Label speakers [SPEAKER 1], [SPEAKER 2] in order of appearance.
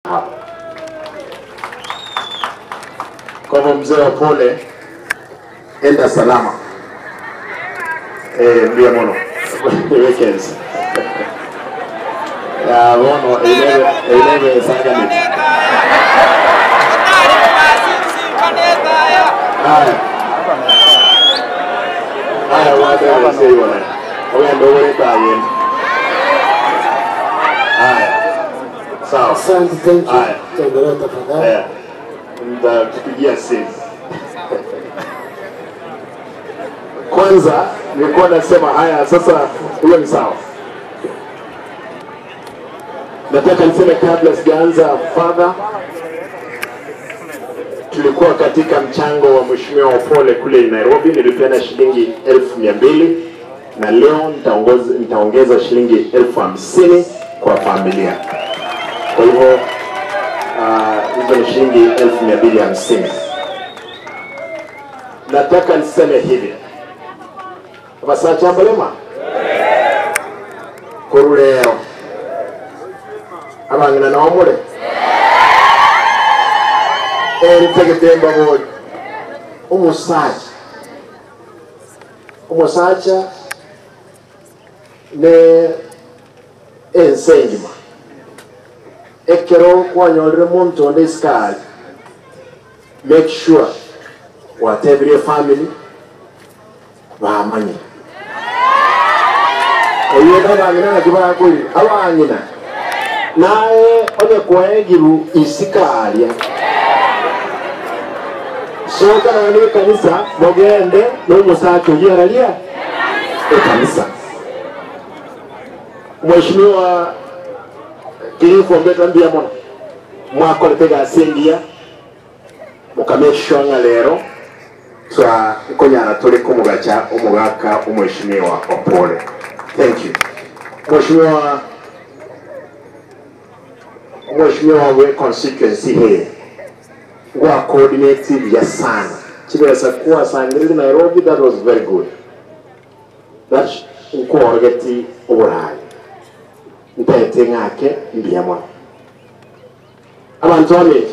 [SPEAKER 1] hapa. Kwa hivyo mzee Opore, enda salama. Mbia mono. Weekends. Ya mono, ileve sanganit. Haya, wada say wala. Oya ndo wale tayen. Haya. Sawa.
[SPEAKER 2] Asante, thank you.
[SPEAKER 1] Haya.
[SPEAKER 2] Tembelea tafadhali.
[SPEAKER 1] Haya. Nitakupigia simu. Kwanza nilikuwa nasema haya, sasa hiyo ni sawa. Nataka niseme kabla sijaanza father, tulikuwa katika mchango wa Mheshimiwa Opore kule Nairobi, nilipeana shilingi 200,000 na leo nitaongeza shilingi 50,000 kwa familia. Kwa hivyo hizo ni shilingi 250,000. Nataka niseme hivi. Basa chambalema. Kuruleo. Abangina na Opore. Nitegetemba bodi. Umusacha ne ensengima. Ekero kwanyolere muntu onde iskali. Make sure whatever your family bamanyi. Oyeda bangina na kibaya kuli abangina. Nae onye kwaegiru isikalia. Soka na wani kanisa mogende n'umusacho yaralia kanisa. Mheshimiwa Kilifu mbeta mbia mona mwako letega asengia mukameshwa ngalero twa konyana tuli kumugacha umugaka umheshimiwa Opore. Thank you. Mheshimiwa we constituency here wa coordinative ya sana chibesa kuwa sangiri Nairobi. That was very good. That uko orgeti orai ntete ngake mbia mona abantu bamwe